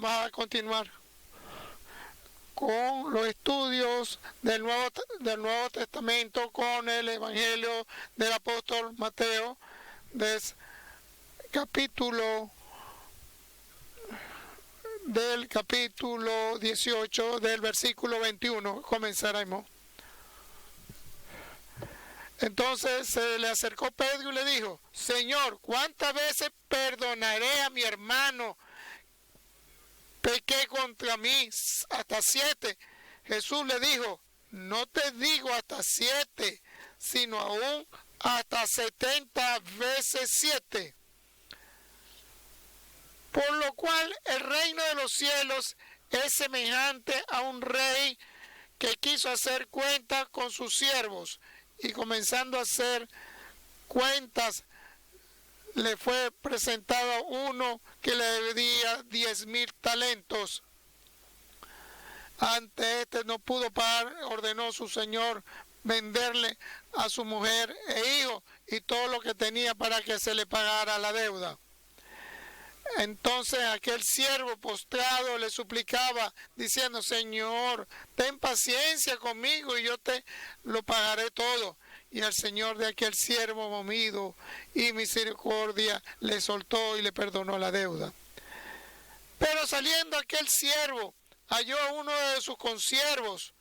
Vamos a continuar con los estudios del Nuevo Testamento con el Evangelio del apóstol Mateo, del capítulo 18, del versículo 21. Comenzaremos. Entonces se le acercó Pedro y le dijo: Señor, ¿cuántas veces perdonaré a mi hermano? Pequé contra mí, hasta 7. Jesús le dijo: no te digo hasta 7, sino aún hasta 70 veces 7. Por lo cual el reino de los cielos es semejante a un rey que quiso hacer cuenta con sus siervos, y comenzando a hacer cuentas, le fue presentado uno que le debía 10,000 talentos. Ante este no pudo pagar, ordenó su señor venderle a su mujer e hijo y todo lo que tenía para que se le pagara la deuda. Entonces aquel siervo postrado le suplicaba, diciendo: Señor, ten paciencia conmigo y yo te lo pagaré todo. Y el señor de aquel siervo, movido y misericordia, le soltó y le perdonó la deuda. Pero saliendo aquel siervo, halló a uno de sus consiervos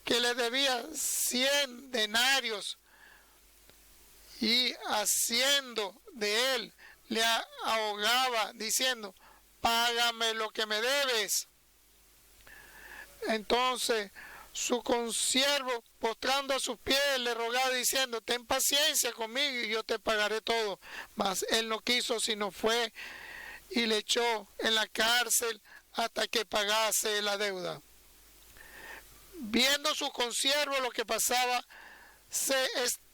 que le debía 100 denarios, y haciendo de él, le ahogaba, diciendo: págame lo que me debes. Entonces su consiervo, postrando a sus pies, le rogaba diciendo: ten paciencia conmigo y yo te pagaré todo. Mas él no quiso, sino fue y le echó en la cárcel hasta que pagase la deuda. Viendo sus consiervos lo que pasaba, se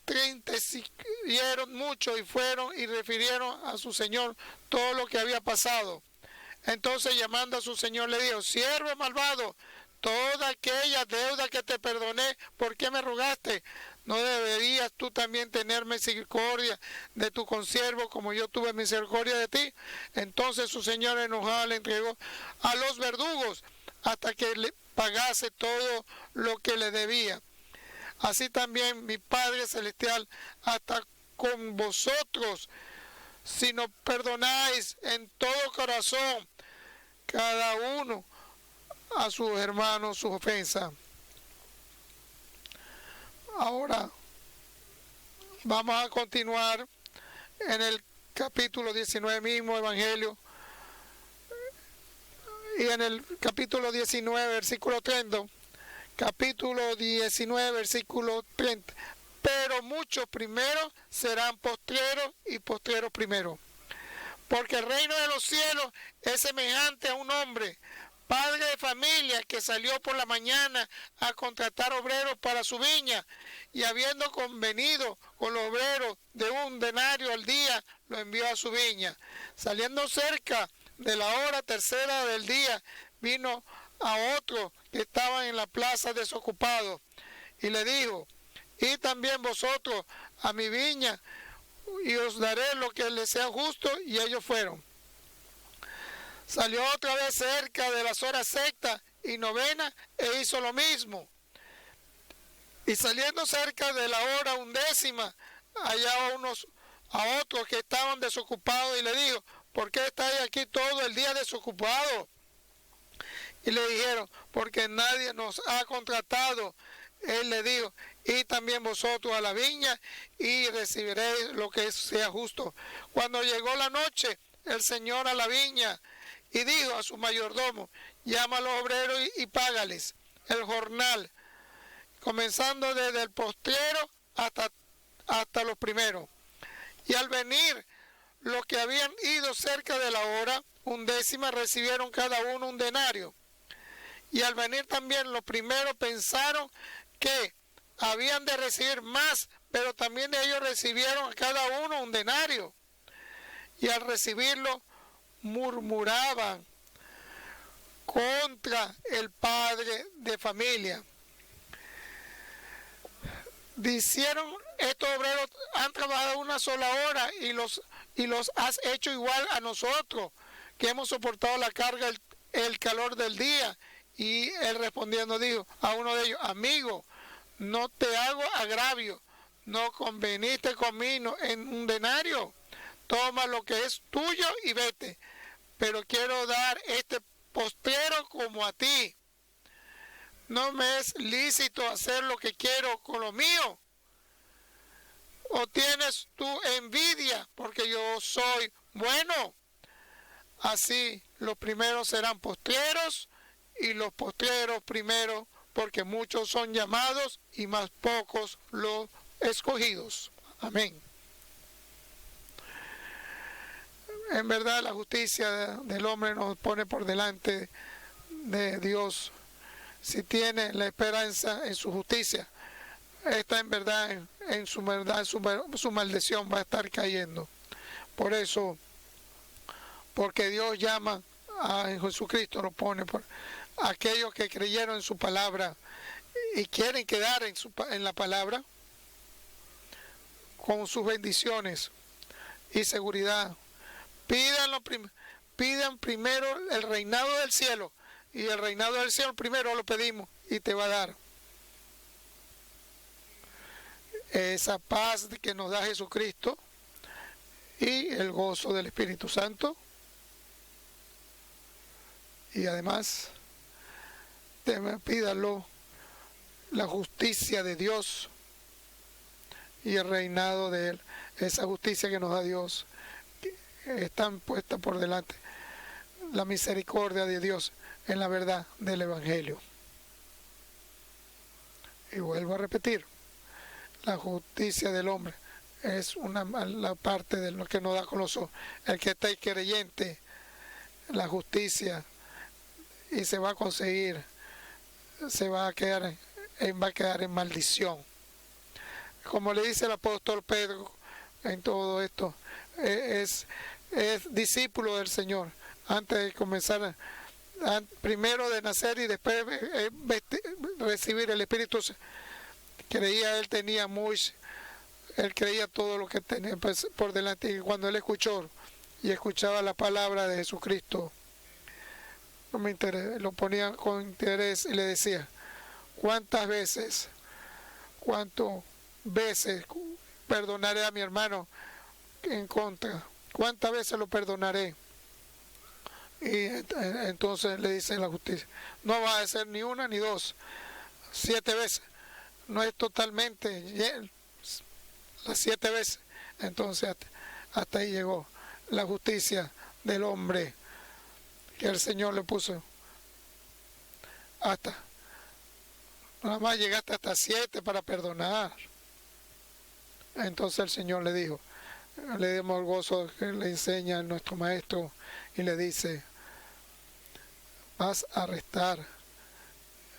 entristecieron mucho y fueron y refirieron a su señor todo lo que había pasado. Entonces, llamando a su señor, le dijo: siervo malvado, toda aquella deuda que te perdoné, ¿por qué me rogaste? ¿No deberías tú también tener misericordia de tu consiervo como yo tuve misericordia de ti? Entonces su señor, enojado, le entregó a los verdugos hasta que le pagase todo lo que le debía. Así también mi Padre Celestial hasta con vosotros, si no perdonáis en todo corazón cada uno a sus hermanos sus ofensas. Ahora vamos a continuar en el capítulo 19 mismo, Evangelio, y en el capítulo 19, versículo 30, capítulo 19, versículo 30. Pero muchos primeros serán postreros y postreros primeros. Porque el reino de los cielos es semejante a un hombre, padre de familia, que salió por la mañana a contratar obreros para su viña, y habiendo convenido con los obreros de 1 denario al día, lo envió a su viña. Saliendo cerca de la hora tercera del día, vino a otro que estaba en la plaza desocupado, y le dijo: id también vosotros a mi viña, y os daré lo que les sea justo. Y ellos fueron. Salió otra vez cerca de las horas sexta y novena e hizo lo mismo. Y saliendo cerca de la hora 11, hallaba a otros que estaban desocupados, y le dijo: ¿por qué estáis aquí todo el día desocupados? Y le dijeron: porque nadie nos ha contratado. Él le dijo: y también vosotros a la viña, y recibiréis lo que sea justo. Cuando llegó la noche, el señor a la viña, y dijo a su mayordomo: llama a los obreros y págales el jornal, comenzando desde el postrero hasta los primeros. Y al venir los que habían ido cerca de la hora 11, recibieron cada uno 1 denario. Y al venir también los primeros pensaron que habían de recibir más, pero también ellos recibieron a cada uno 1 denario. Y al recibirlo murmuraban contra el padre de familia. Dijeron: estos obreros han trabajado 1 sola hora y los has hecho igual a nosotros, que hemos soportado la carga el calor del día. Y él respondiendo dijo a uno de ellos, amigo, no te hago agravio, no conveniste conmigo en un denario, toma lo que es tuyo y vete, pero quiero dar este postrero como a ti. No me es lícito hacer lo que quiero con lo mío. ¿O tienes tú envidia porque yo soy bueno? Así los primeros serán postreros y los postreros primeros, porque muchos son llamados y más pocos los escogidos. Amén. En verdad la justicia del hombre nos pone por delante de Dios. Si tiene la esperanza en su justicia, esta en verdad, en su verdad, su maldición va a estar cayendo. Por eso, porque Dios llama a Jesucristo, lo pone por aquellos que creyeron en su palabra y quieren quedar en la palabra con sus bendiciones y seguridad. Pidan primero el reinado del cielo, y el reinado del cielo primero lo pedimos y te va a dar esa paz que nos da Jesucristo y el gozo del Espíritu Santo. Y además, pídalo la justicia de Dios y el reinado de Él. Esa justicia que nos da Dios está puesta por delante. La misericordia de Dios en la verdad del Evangelio. Y vuelvo a repetir, la justicia del hombre es la parte de lo que nos da con los ojos. El que está creyente, la justicia, y se va a conseguir, va a quedar en maldición. Como le dice el apóstol Pedro en todo esto, es discípulo del Señor antes de comenzar, primero de nacer y después recibir el Espíritu. Creía, él creía todo lo que tenía por delante, y cuando él escuchó y escuchaba la palabra de Jesucristo, lo ponía con interés y le decía, ¿cuántas veces perdonaré a mi hermano en contra? ¿Cuántas veces lo perdonaré? Y entonces le dice la justicia, no va a ser ni una ni dos, 7 veces. No es totalmente las 7 veces. Entonces hasta ahí llegó la justicia del hombre que el Señor le puso. Nada más llegaste hasta 7 para perdonar. Entonces el Señor le dijo, le demos el gozo que le enseña a nuestro maestro y le dice, vas a restar,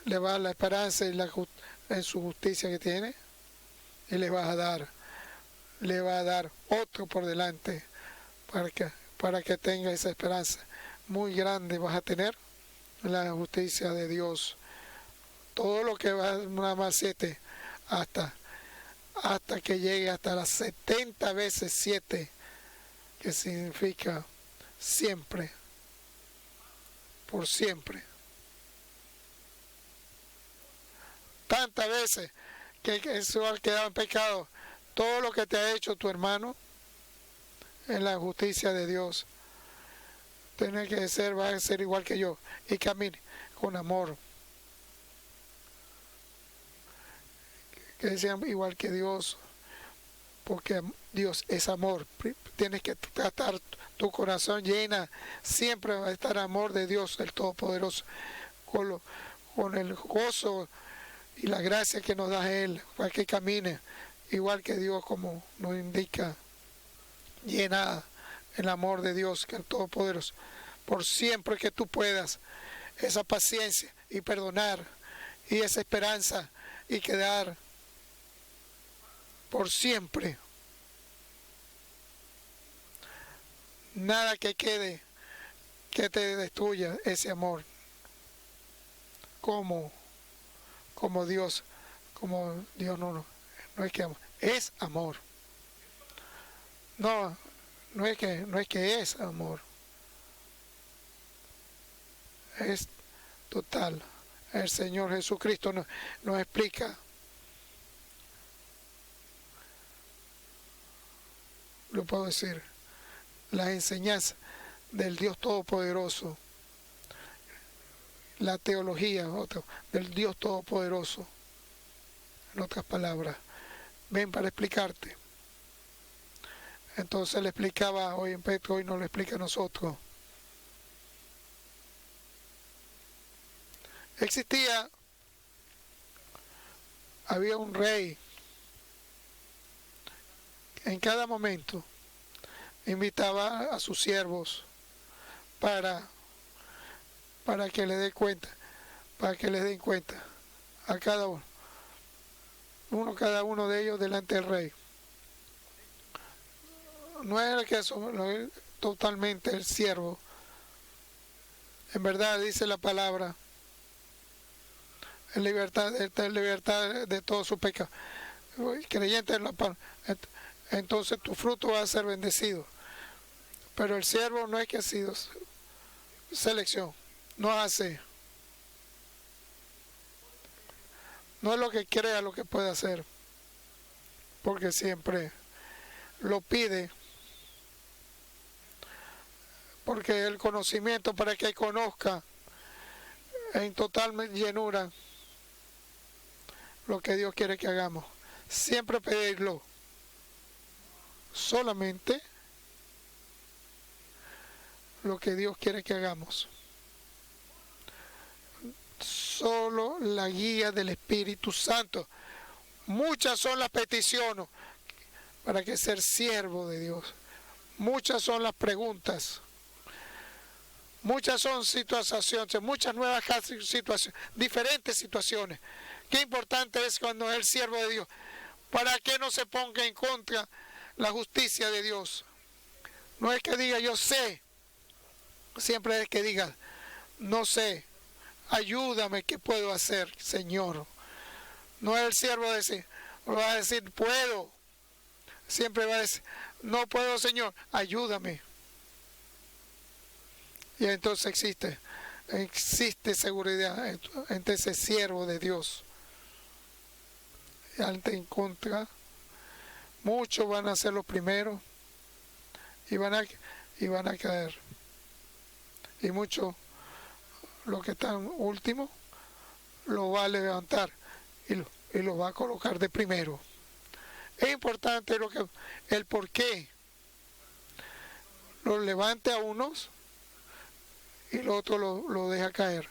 le va a dar la esperanza en su justicia que tiene, y le va a dar otro por delante para que tenga esa esperanza muy grande. Vas a tener la justicia de Dios, todo lo que va nada más 7 hasta que llegue hasta las 70 veces 7, que significa siempre, por siempre. Tantas veces que eso ha quedado en pecado. Todo lo que te ha hecho tu hermano en la justicia de Dios, va a ser igual que yo, y camine con amor, que sean igual que Dios, porque Dios es amor. Tienes que tratar tu corazón llena, siempre va a estar amor de Dios, el Todopoderoso, con el gozo y la gracia que nos da Él, para que camine igual que Dios, como nos indica, llena el amor de Dios, que el Todopoderoso, por siempre que tú puedas, esa paciencia y perdonar, y esa esperanza, y quedar por siempre. Nada que quede que te destruya ese amor, como Dios no es que es amor. No es que es amor. es total. El Señor Jesucristo nos explica, lo puedo decir, las enseñanzas del Dios Todopoderoso, la teología del Dios Todopoderoso. En otras palabras, ven para explicarte. Entonces le explicaba hoy en Petro, hoy nos lo explica a nosotros. Había un rey, en cada momento invitaba a sus siervos para que le den cuenta, a cada uno de ellos delante del rey. No era que eso, no, totalmente el siervo. En verdad dice la palabra, en libertad de todo su pecado. Creyente en la palabra, entonces tu fruto va a ser bendecido. Pero el siervo no es que ha sido selección, no hace, no es lo que crea lo que puede hacer, porque siempre lo pide, porque el conocimiento para que conozca en total llenura lo que Dios quiere que hagamos. Siempre pedirlo, solamente lo que Dios quiere que hagamos. Solo la guía del Espíritu Santo. Muchas son las peticiones para que ser siervo de Dios. Muchas son las preguntas. Muchas son situaciones, muchas nuevas situaciones, diferentes situaciones. Qué importante es cuando es el siervo de Dios, para que no se ponga en contra la justicia de Dios. No es que diga yo sé, siempre es que diga no sé, ayúdame, ¿qué puedo hacer, Señor? No es el siervo decir, va a decir puedo, siempre va a decir no puedo, Señor, ayúdame. Y entonces existe seguridad entre ese siervo de Dios. Y ante en contra, muchos van a ser los primeros y van a caer. Y muchos, los que están últimos, lo va a levantar y lo va a colocar de primero. Es importante el por qué lo levante a unos y el otro lo deja caer.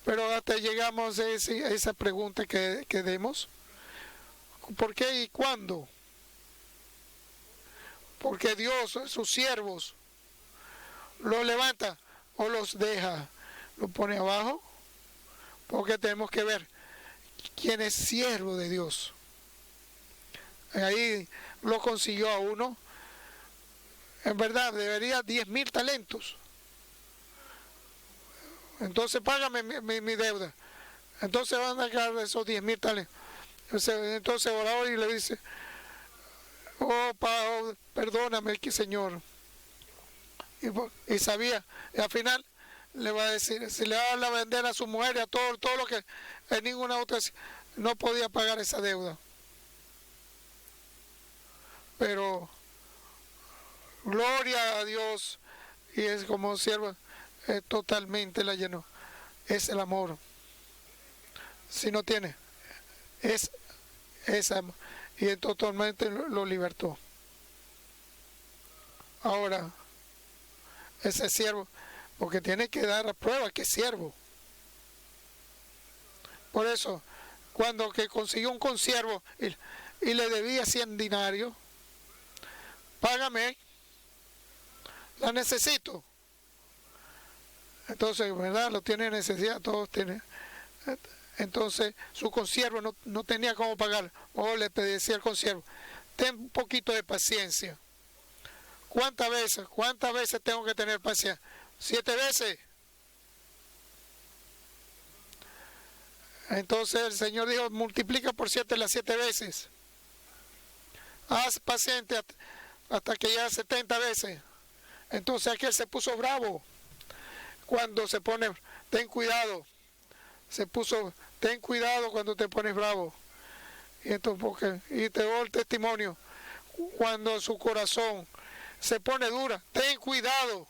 Pero hasta llegamos a esa pregunta que demos. ¿Por qué y cuándo? Porque Dios, sus siervos, los levanta o los deja, lo pone abajo, porque tenemos que ver quién es siervo de Dios. Ahí lo consiguió a uno. En verdad, debería 10.000 talentos. Entonces págame mi deuda. Entonces van a sacar esos 10.000 talentos. Entonces oró y le dice, perdóname, Señor. Y sabía, y al final le va a decir, si le va a vender a su mujer y a todo lo que en ninguna otra no podía pagar esa deuda. Pero gloria a Dios, y es como sierva, totalmente la llenó. Es el amor. Si no tiene, es amor. Y totalmente lo libertó. Ahora, ese siervo, porque tiene que dar a prueba que es siervo. Por eso, cuando que consiguió un consiervo y le debía 100 denarios, págame, la necesito. Entonces, ¿verdad? Lo tiene necesidad, todos tienen. Entonces, su consiervo no tenía cómo pagar. O le decía al consiervo, ten un poquito de paciencia. ¿Cuántas veces tengo que tener paciencia? 7 veces. Entonces el Señor dijo, multiplica por 7 las 7 veces. Haz paciente hasta que ya 70 veces. Entonces aquel se puso bravo. Cuando se pone ten cuidado. Se puso, ten cuidado cuando te pones bravo. Y entonces, y te doy el testimonio. Cuando su corazón se pone dura, ten cuidado.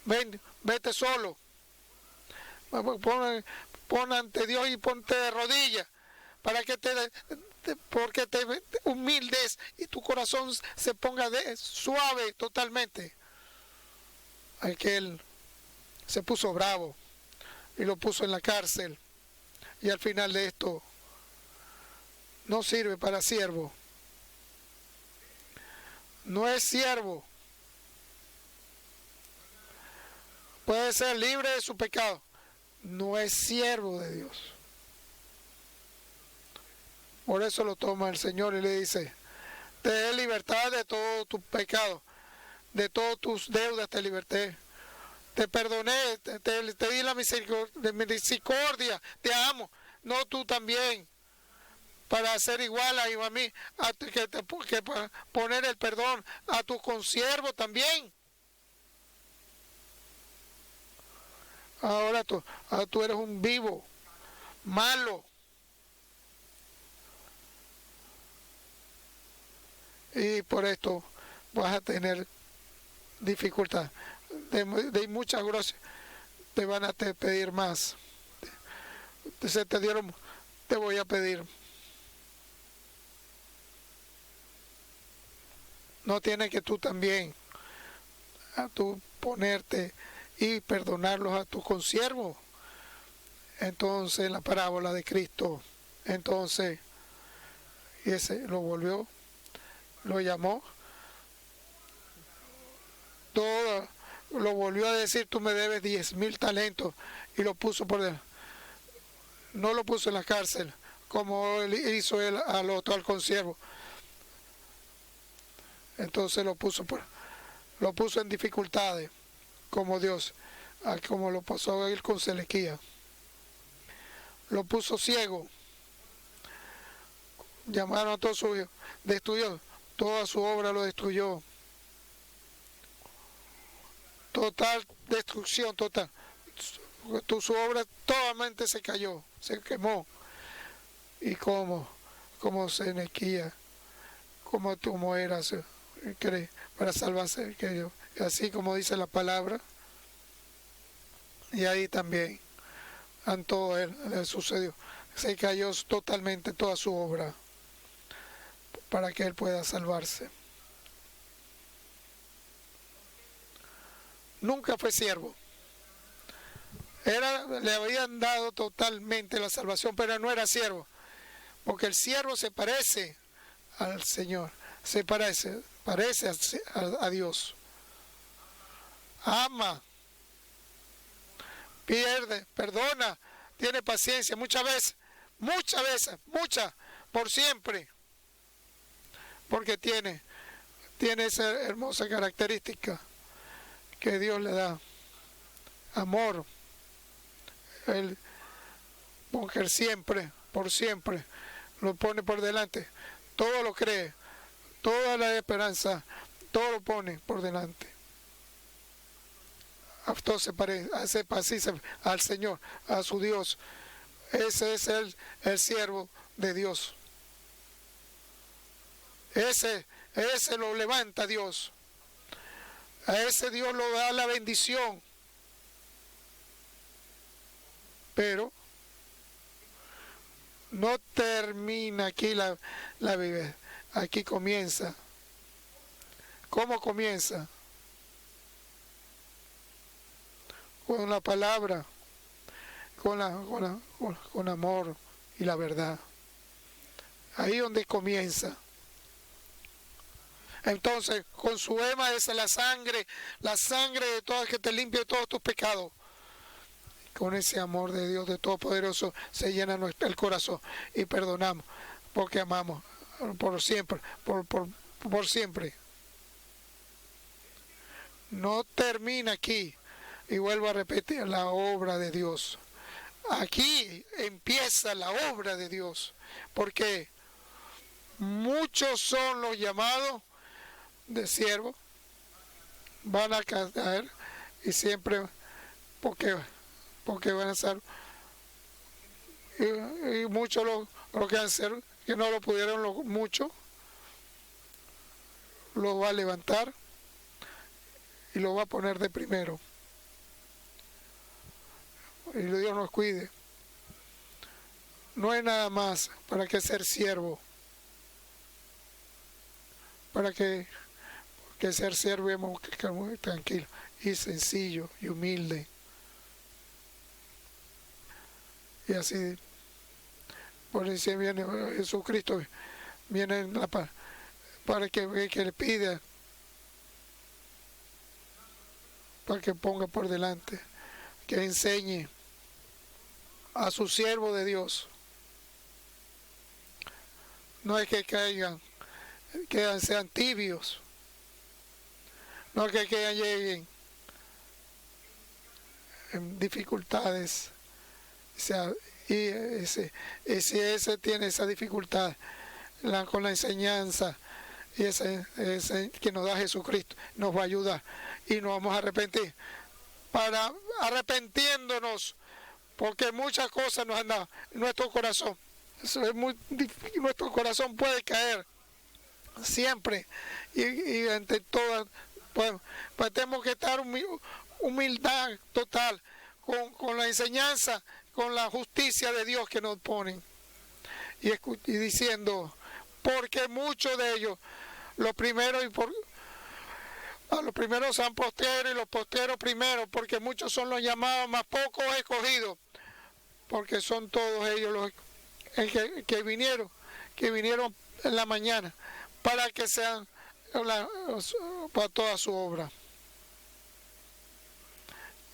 Ven, vete solo. Pon ante Dios y ponte de rodillas para que porque te humildes y tu corazón se ponga suave totalmente. Aquel se puso bravo y lo puso en la cárcel, y al final de esto no sirve para siervo. No es siervo. Puede ser libre de su pecado. No es siervo de Dios. Por eso lo toma el Señor y le dice: te dé libertad de todo tu pecado, de todas tus deudas te liberté. Te perdoné, te di la misericordia, te amo. No, tú también. Para ser igual a mí, que poner el perdón a tu consiervo también. Ahora tú eres un vivo, malo. Y por esto vas a tener dificultad. De muchas gracias te van a pedir más. Se te dieron, te voy a pedir. No tienes que tú también a tú ponerte y perdonarlos a tus consiervos. Entonces la parábola de Cristo, entonces, y ese lo volvió, lo llamó, todo, lo volvió a decir: tú me debes 10,000 talentos, y lo puso por delante. No lo puso en la cárcel como él hizo él al otro, al consiervo. Entonces lo puso en dificultades, como Dios, como lo pasó a él con Selequía. Lo puso ciego. Llamaron a todos sus hijos, destruyó toda su obra, lo destruyó. Total destrucción, total. Su obra totalmente se cayó, se quemó. Y como Selequía, como era para salvarse, así como dice la palabra. Y ahí también a todo él le sucedió. Se cayó totalmente toda su obra para que él pueda salvarse. Nunca fue siervo. Le habían dado totalmente la salvación, pero no era siervo. Porque el siervo se parece al Señor, se parece a Dios. Ama, pierde, perdona, tiene paciencia muchas veces, por siempre. Porque tiene esa hermosa característica que Dios le da: amor. Él, porque siempre, por siempre, lo pone por delante. Todo lo cree, toda la esperanza, todo lo pone por delante. Entonces hace paciencia al Señor, a su Dios. Ese es el siervo de Dios. Ese lo levanta Dios. A ese Dios lo da la bendición. Pero no termina aquí la vida. Aquí comienza. ¿Cómo comienza? Con la palabra, con amor y la verdad. Ahí donde comienza. Entonces, con su ema es la sangre de todo, que te limpie de todos tus pecados. Con ese amor de Dios de Todopoderoso se llena el corazón y perdonamos, porque amamos por siempre, por siempre. No termina aquí, y vuelvo a repetir, la obra de Dios. Aquí empieza la obra de Dios, porque muchos son los llamados de siervos, van a caer y siempre porque, porque van a ser, y muchos lo que van a hacer, que no lo pudieron mucho, lo va a levantar y lo va a poner de primero. Y Dios nos cuide. No hay nada más para que ser siervo. Para que ser siervo es muy tranquilo y sencillo y humilde. Y así, por eso viene Jesucristo, viene para que le pida, para que ponga por delante, que enseñe a su siervo de Dios. No es que caigan, que sean tibios, no es que lleguen en dificultades, o sea, y si ese tiene esa dificultad con la enseñanza y ese que nos da Jesucristo, nos va a ayudar y nos vamos a arrepentir, arrepentiéndonos, porque muchas cosas nos han dado en nuestro corazón. Eso es muy difícil, nuestro corazón puede caer siempre y ante todas, pues tenemos que estar humildad total con la enseñanza, con la justicia de Dios que nos ponen y diciendo, porque muchos de ellos, los primeros los primeros son postreros y los postreros primeros, porque muchos son los llamados, más pocos escogidos, porque son todos ellos los que vinieron en la mañana, para que sean para toda su obra.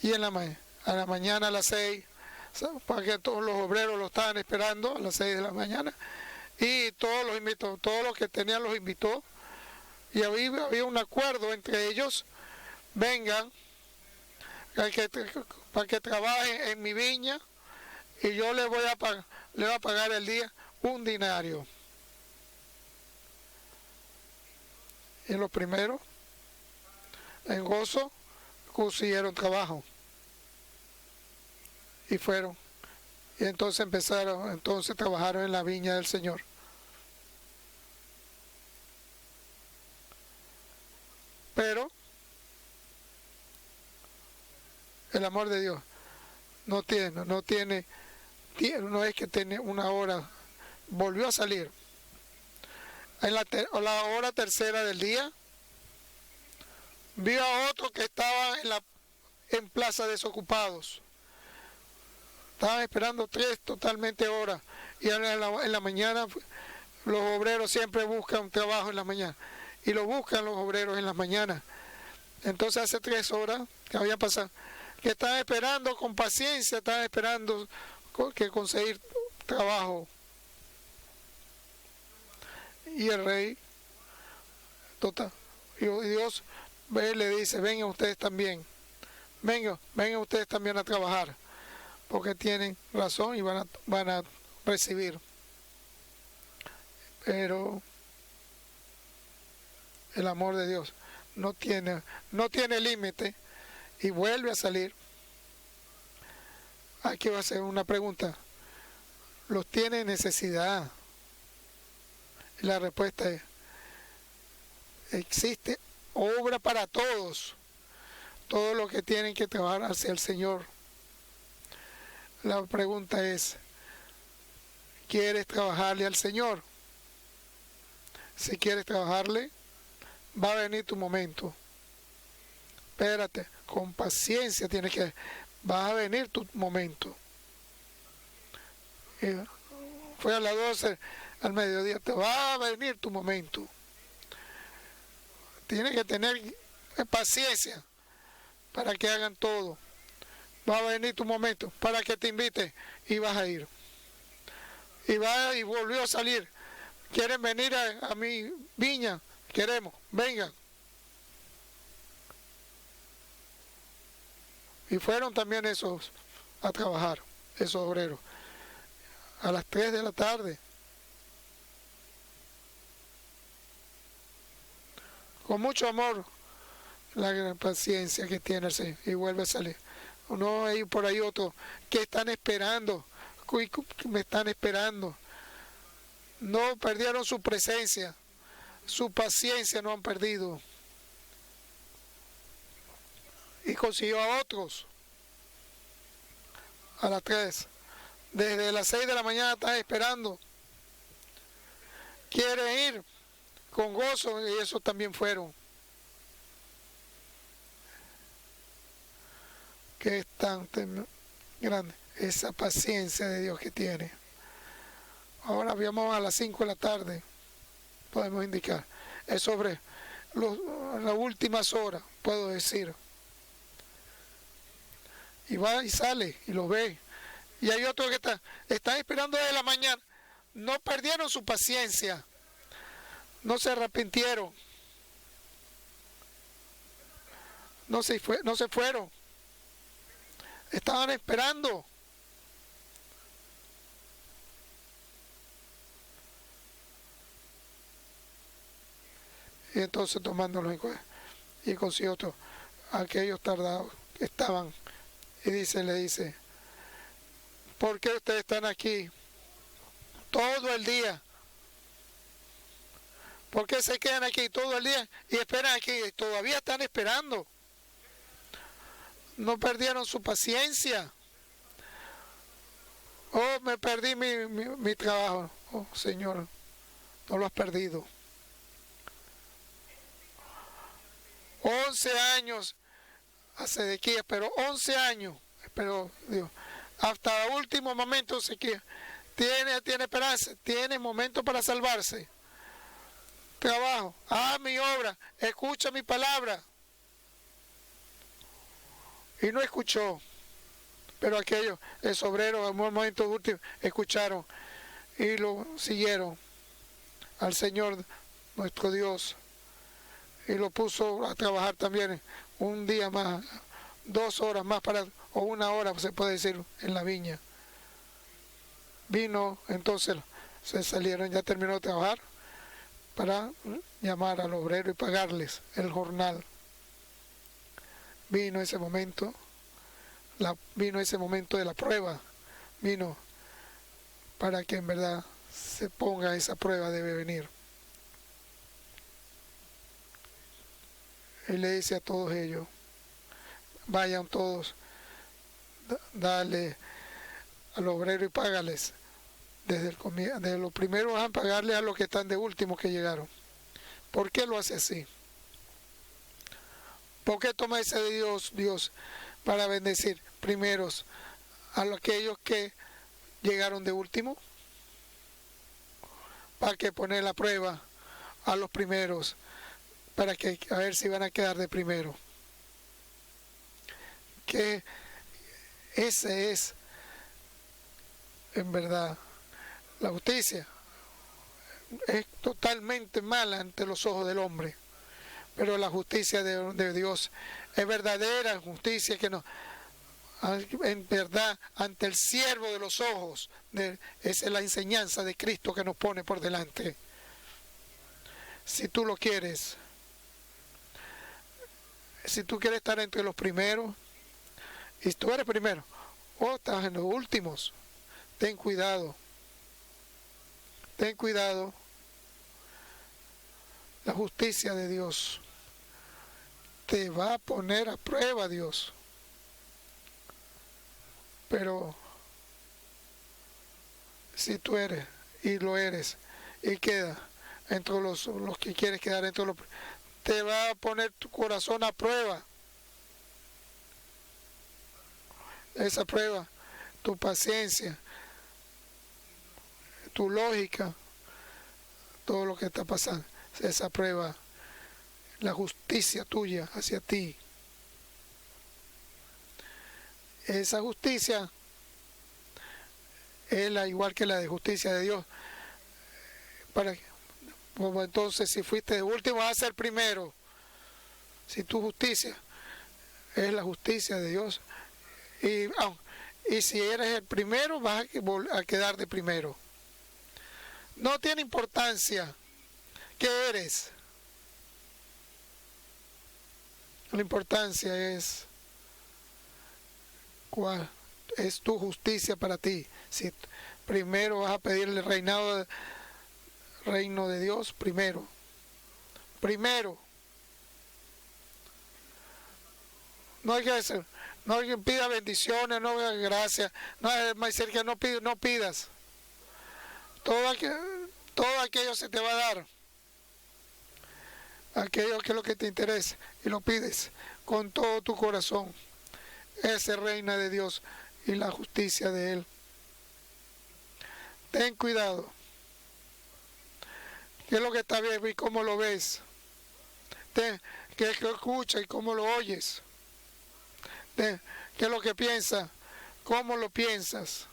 Y a la mañana a las 6, para que todos los obreros lo estaban esperando a las 6 de la mañana, y todos los invitó, todos los que tenían los invitó, y había un acuerdo entre ellos: vengan para que trabajen en mi viña, y yo le voy a pagar el día un denario. Y los primeros, en gozo, consiguieron trabajo. Y fueron. Y entonces trabajaron en la viña del Señor. Pero el amor de Dios no es que tiene una hora, volvió a salir. En la hora tercera del día, vio a otro que estaba en plaza desocupados. Estaban esperando 3 totalmente horas. Y en la mañana, los obreros siempre buscan trabajo en la mañana. Y lo buscan los obreros en las mañanas. Entonces hace 3 horas que habían pasado, que estaban esperando con paciencia, estaban esperando que conseguir trabajo. Y el rey, y Dios le dice: vengan ustedes también, vengan ustedes también a trabajar, porque tienen razón y van a recibir. Pero el amor de Dios no tiene límite, y vuelve a salir. Aquí va a ser una pregunta: ¿los tiene necesidad? Y la respuesta es: existe obra para todos los que tienen que trabajar hacia el Señor. La pregunta es: ¿quieres trabajarle al Señor? Si quieres trabajarle, va a venir tu momento. Espérate, con paciencia va a venir tu momento. Fue a las 12 al mediodía, te va a venir tu momento. Tienes que tener paciencia para que hagan todo. Va a venir tu momento para que te invite y vas a ir. Y volvió a salir. ¿Quieren venir a mi viña? Queremos, vengan. Y fueron también esos a trabajar, esos obreros, a las 3 de la tarde. Con mucho amor, la gran paciencia que tiene el Señor, y vuelve a salir. No hay por ahí otros que están esperando, que me están esperando. No perdieron su presencia, su paciencia no han perdido. Y consiguió a otros a las 3. Desde las 6 de la mañana están esperando. Quieren ir con gozo y esos también fueron. Que es tan grande esa paciencia de Dios que tiene. Ahora vamos a las 5 de la tarde, podemos indicar. Es sobre las últimas horas, puedo decir. Y va y sale y lo ve. Y hay otros que están esperando desde la mañana. No perdieron su paciencia. No se arrepintieron. No se fueron. Estaban esperando. Y entonces tomándolo en cuenta. Y consiguió otro. Aquellos tardados estaban. Y le dice, ¿por qué ustedes están aquí todo el día? ¿Por qué se quedan aquí todo el día y esperan aquí? Todavía están esperando. No perdieron su paciencia. Oh, me perdí mi trabajo. Oh, Señor, no lo has perdido. 11 años a Sedequías, pero 11 años, pero Dios, hasta el último momento Sedequías tiene esperanza, tiene momento para salvarse. Trabajo, mi obra, escucha mi palabra. Y no escuchó, pero aquellos, el obrero, en un momento último, escucharon y lo siguieron al Señor nuestro Dios. Y lo puso a trabajar también un día más, 2 horas más o 1 hora se puede decir en la viña. Vino, entonces se salieron, ya terminó de trabajar para llamar al obrero y pagarles el jornal. Vino ese momento de la prueba, vino para que en verdad se ponga esa prueba, debe venir. Y le dice a todos ellos, vayan todos, dale al obrero y págales. Desde lo primero van a pagarle a los que están de último que llegaron. ¿Por qué lo hace así? ¿Por qué toma ese de Dios para bendecir primeros a aquellos que llegaron de último? Para que poner la prueba a los primeros, para que a ver si van a quedar de primero. Que ese es en verdad la justicia. Es totalmente mala ante los ojos del hombre, pero la justicia de Dios es verdadera justicia, que no, en verdad, ante el siervo de los ojos, esa es la enseñanza de Cristo que nos pone por delante. Si tú lo quieres, si tú quieres estar entre los primeros, y tú eres primero, o estás en los últimos, ten cuidado. Ten cuidado. La justicia de Dios te va a poner a prueba, Dios. Pero si tú eres y lo eres y queda entre los que quieres quedar entre los, te va a poner tu corazón a prueba. Esa prueba, tu paciencia, tu lógica, todo lo que está pasando, esa prueba, la justicia tuya hacia ti. Esa justicia es igual que la de justicia de Dios. Entonces, si fuiste de último, vas a ser primero. Si tu justicia es la justicia de Dios, y si eres el primero, vas a quedar de primero. No tiene importancia qué eres. La importancia es cuál es tu justicia para ti. Si primero vas a pedir el reino de Dios, primero. No hay que hacer, no hay que pida bendiciones, no gracias, no más cerca, no pidas. Todo aquello se te va a dar. Aquello que es lo que te interesa y lo pides con todo tu corazón. Ese reina de Dios y la justicia de Él. Ten cuidado. ¿Qué es lo que está bien y cómo lo ves? ¿Qué es lo que escuchas y cómo lo oyes? ¿Qué es lo que piensas? ¿Cómo lo piensas?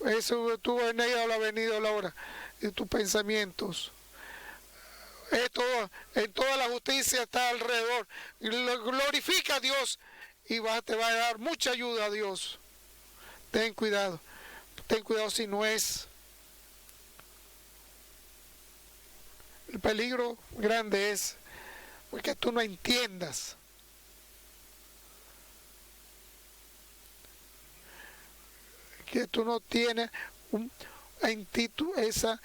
Eso tú en ella la venido la hora de tus pensamientos. En toda la justicia está alrededor. Glorifica a Dios y te va a dar mucha ayuda a Dios. Ten cuidado si no es. El peligro grande es porque tú no entiendas. Que tú no tienes en ti esa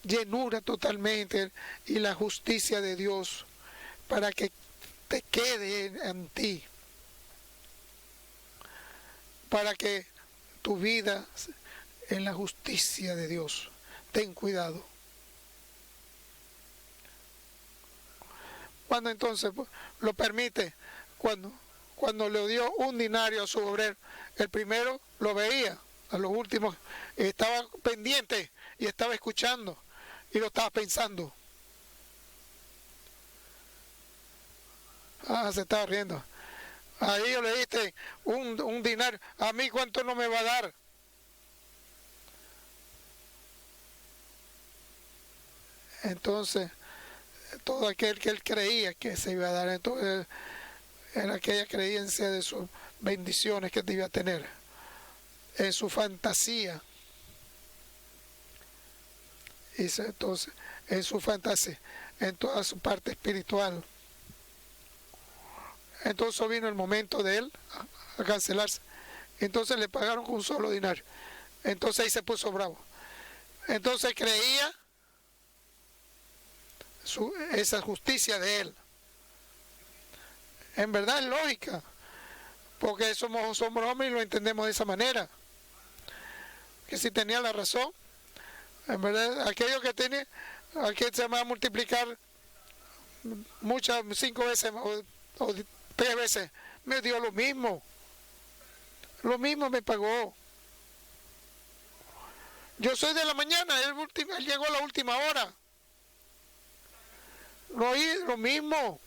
llenura totalmente y la justicia de Dios para que te quede en ti, para que tu vida en la justicia de Dios. Ten cuidado. Cuando entonces lo permite, cuando le dio un denario a su obrero, el primero lo veía, a los últimos estaba pendiente y estaba escuchando y lo estaba pensando. Se estaba riendo. Ahí yo le diste un denario, a mí cuánto no me va a dar. Entonces, todo aquel que él creía que se iba a dar, entonces era aquella creencia de sus bendiciones que debía tener, en su fantasía. Entonces, en su fantasía, en toda su parte espiritual. Entonces vino el momento de él a cancelarse. Entonces le pagaron con un solo denario. Entonces ahí se puso bravo. Entonces creía esa justicia de él. En verdad es lógica, porque somos hombres y lo entendemos de esa manera. Que si tenía la razón, en verdad aquello que tiene, aquel se va a multiplicar 5 veces o 3 veces, me dio lo mismo me pagó. Yo soy de la mañana, él llegó a la última hora. No oí lo mismo.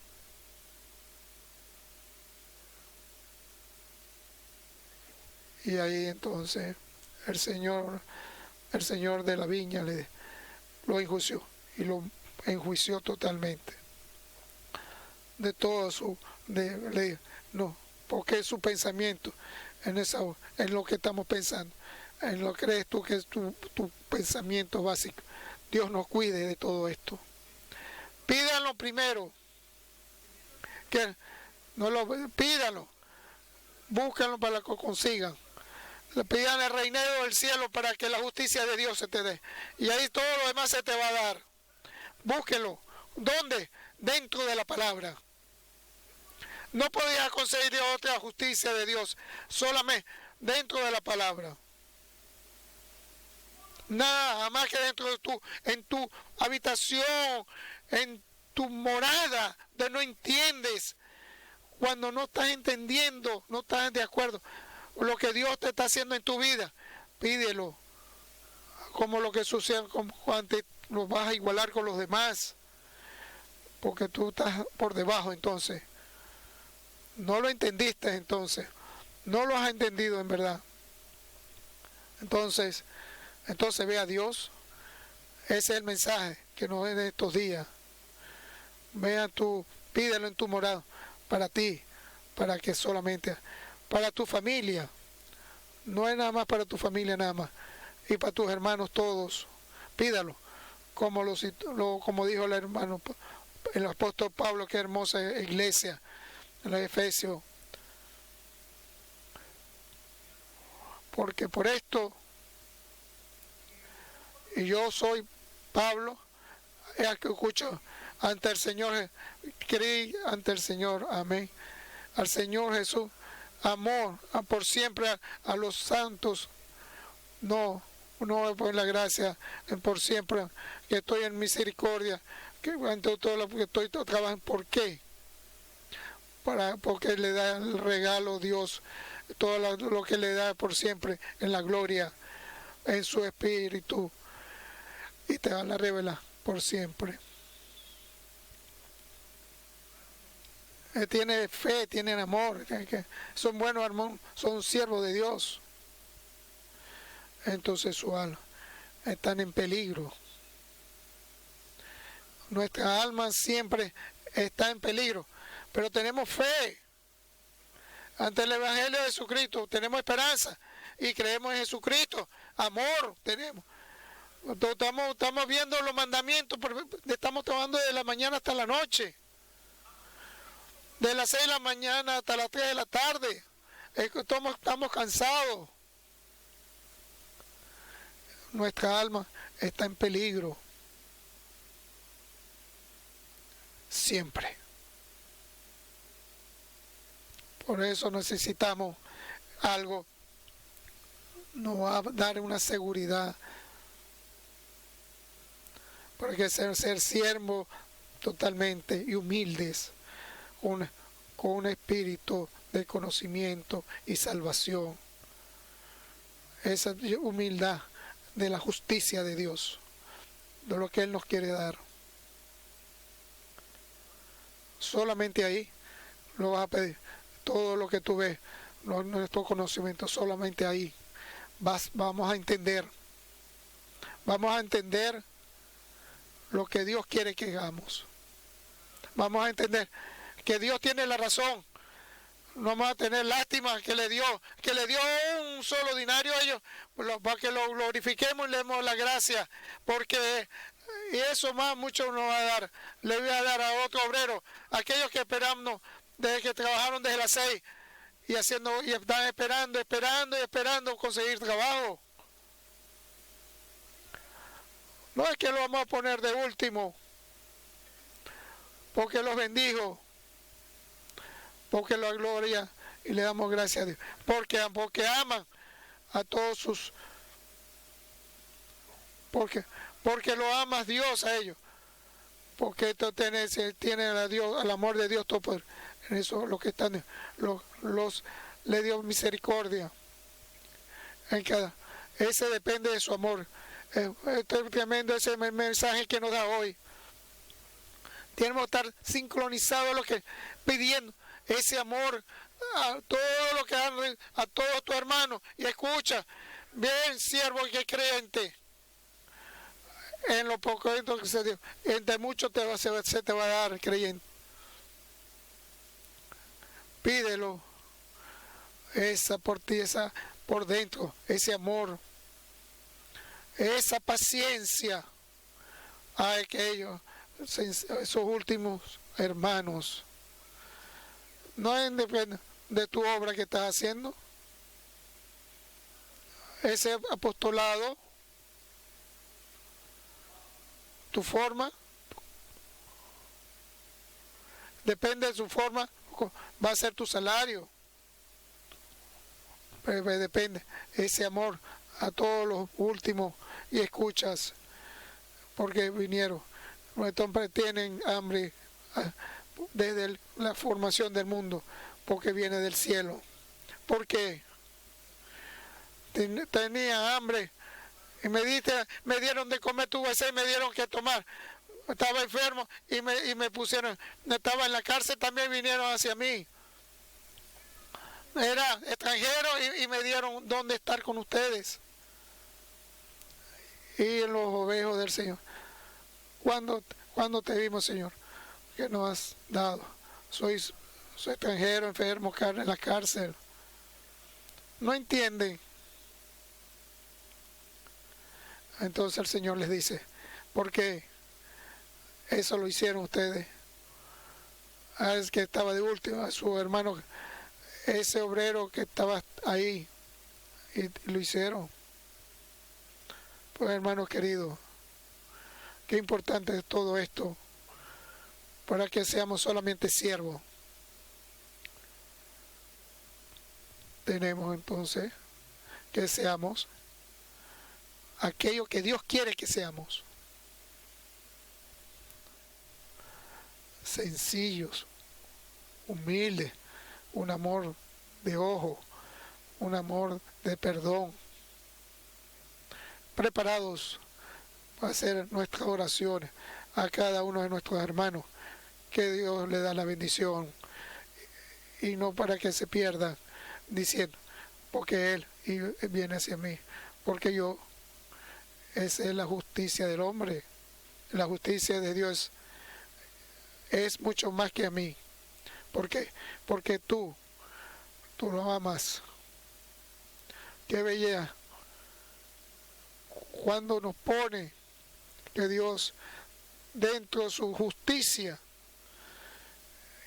Y ahí entonces el Señor de la viña lo enjuició y lo enjuició totalmente. De todo no, porque es su pensamiento en lo que estamos pensando, en lo que crees tú que es tu pensamiento básico. Dios nos cuide de todo esto. Pídanlo primero, que pídanlo, búscanlo para que lo consigan. Le pidan el reinado del cielo para que la justicia de Dios se te dé. Y ahí todo lo demás se te va a dar. Búsquelo. ¿Dónde? Dentro de la palabra. No podías conseguir otra justicia de Dios, solamente dentro de la palabra. Nada más que dentro de en tu habitación, en tu morada, de no entiendes. Cuando no estás entendiendo, no estás de acuerdo lo que Dios te está haciendo en tu vida, pídelo. Como lo que sucede cuando lo vas a igualar con los demás, porque tú estás por debajo. Entonces no lo entendiste, entonces no lo has entendido en verdad. Entonces ve a Dios. Ese es el mensaje que nos ven en estos días. Pídelo en tu morada para ti, para que solamente para tu familia. No es nada más para tu familia nada más, y para tus hermanos todos. Pídalo, como dijo el hermano, el apóstol Pablo, qué hermosa iglesia, en los Efesios, porque por esto, y yo soy Pablo, es que escucho ante el Señor, creí ante el Señor, amén, al Señor Jesús, amor por siempre a los santos, no por la gracia, por siempre, que estoy en misericordia, que ante todo lo que estoy trabajando, ¿por qué? Porque le da el regalo Dios, todo lo que le da por siempre en la gloria, en su espíritu, y te va a la revela por siempre. Tiene fe, tienen amor, que son buenos hermanos, son siervos de Dios. Entonces su alma están en peligro. Nuestra alma siempre está en peligro, pero tenemos fe ante el Evangelio de Jesucristo, tenemos esperanza y creemos en Jesucristo, amor tenemos. Estamos viendo los mandamientos, estamos trabajando de la mañana hasta la noche, de las 6 de la mañana hasta las 3 de la tarde, estamos cansados. Nuestra alma está en peligro. Siempre. Por eso necesitamos algo, nos va a dar una seguridad. Porque ser siervos totalmente y humildes, con un espíritu de conocimiento y salvación. Esa humildad de la justicia de Dios, de lo que Él nos quiere dar. Solamente ahí lo vas a pedir. Todo lo que tú ves, nuestro conocimiento, solamente ahí vamos a entender. Vamos a entender lo que Dios quiere que hagamos. Vamos a entender que Dios tiene la razón. No vamos a tener lástima que le dio un solo dinario a ellos, para que lo glorifiquemos y le demos la gracia, porque y eso más mucho nos va a dar. Le voy a dar a otro obrero, aquellos que esperamos, desde que trabajaron desde las 6 y están esperando conseguir trabajo. No es que lo vamos a poner de último, porque los bendijo, porque la gloria y le damos gracias a Dios, porque aman a todos sus, porque lo amas Dios a ellos, porque esto tiene a Dios, al amor de Dios todo poder. En eso los que están le dio misericordia en cada, ese depende de su amor. Es tremendo ese mensaje que nos da hoy. Tenemos que estar sincronizados lo que pidiendo ese amor a todo lo que a todos tus hermanos. Y escucha, bien siervo que creyente, en lo poco que se dio, entre mucho se te va a dar creyente. Pídelo, esa por ti, esa por dentro, ese amor, esa paciencia a aquellos, esos últimos hermanos. No depende de tu obra que estás haciendo, ese apostolado, tu forma, depende de su forma, va a ser tu salario. Pero depende ese amor a todos los últimos y escuchas, porque vinieron, nuestros hombres tienen hambre desde la formación del mundo, porque viene del cielo. ¿Por qué? Tenía hambre y me dieron de comer, tuve sed, me dieron que tomar. Estaba enfermo y me pusieron, estaba en la cárcel, también vinieron hacia mí. Era extranjero y me dieron dónde estar con ustedes. Y en los ovejos del Señor. ¿Cuándo te vimos, Señor? ¿Qué nos has dado? Soy extranjero, enfermo, en la cárcel. No entienden. Entonces el Señor les dice, ¿por qué eso lo hicieron ustedes? Es que estaba de último, a su hermano, ese obrero que estaba ahí y lo hicieron. Pues hermanos queridos, qué importante es todo esto para que seamos solamente siervos. Tenemos entonces que seamos aquello que Dios quiere que seamos. Sencillos, humildes, un amor de ojo, un amor de perdón, preparados para hacer nuestras oraciones a cada uno de nuestros hermanos, que Dios le da la bendición, y no para que se pierdan diciendo, porque Él viene hacia mí, porque yo, esa es la justicia del hombre, la justicia de Dios es mucho más que a mí. ¿Por qué? Porque tú lo amas. Qué belleza cuando nos pone que Dios dentro de su justicia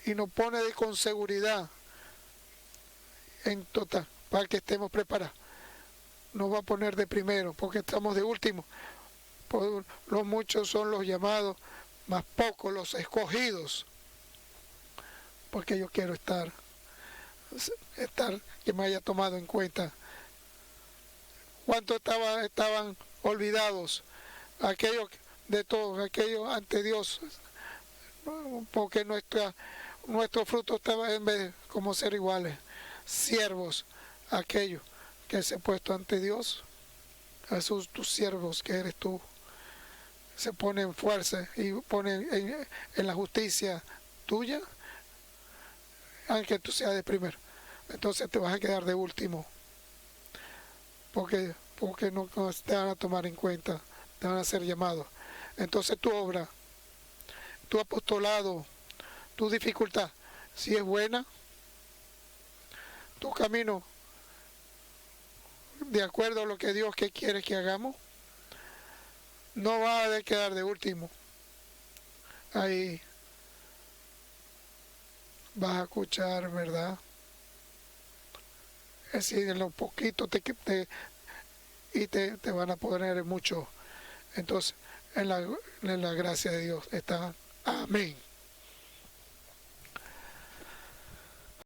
y nos pone con seguridad en total para que estemos preparados. Nos va a poner de primero porque estamos de último. Por los muchos son los llamados, más pocos los escogidos. Porque yo quiero estar que me haya tomado en cuenta. ¿Cuántos estaban olvidados? Aquellos de todos, aquellos ante Dios, porque nuestro fruto estaba en vez de como ser iguales, siervos, aquellos que se han puesto ante Dios, a esos tus siervos que eres tú, se ponen en fuerza y ponen en la justicia tuya, aunque tú seas de primero, entonces te vas a quedar de último, porque no te van a tomar en cuenta, te van a hacer llamados. Entonces tu obra, tu apostolado, tu dificultad, si es buena, tu camino de acuerdo a lo que Dios quiere que hagamos, no va a quedar de último. Ahí vas a escuchar, ¿verdad? Es decir, en lo poquito te van a poner mucho. Entonces, en la gracia de Dios está. Amén.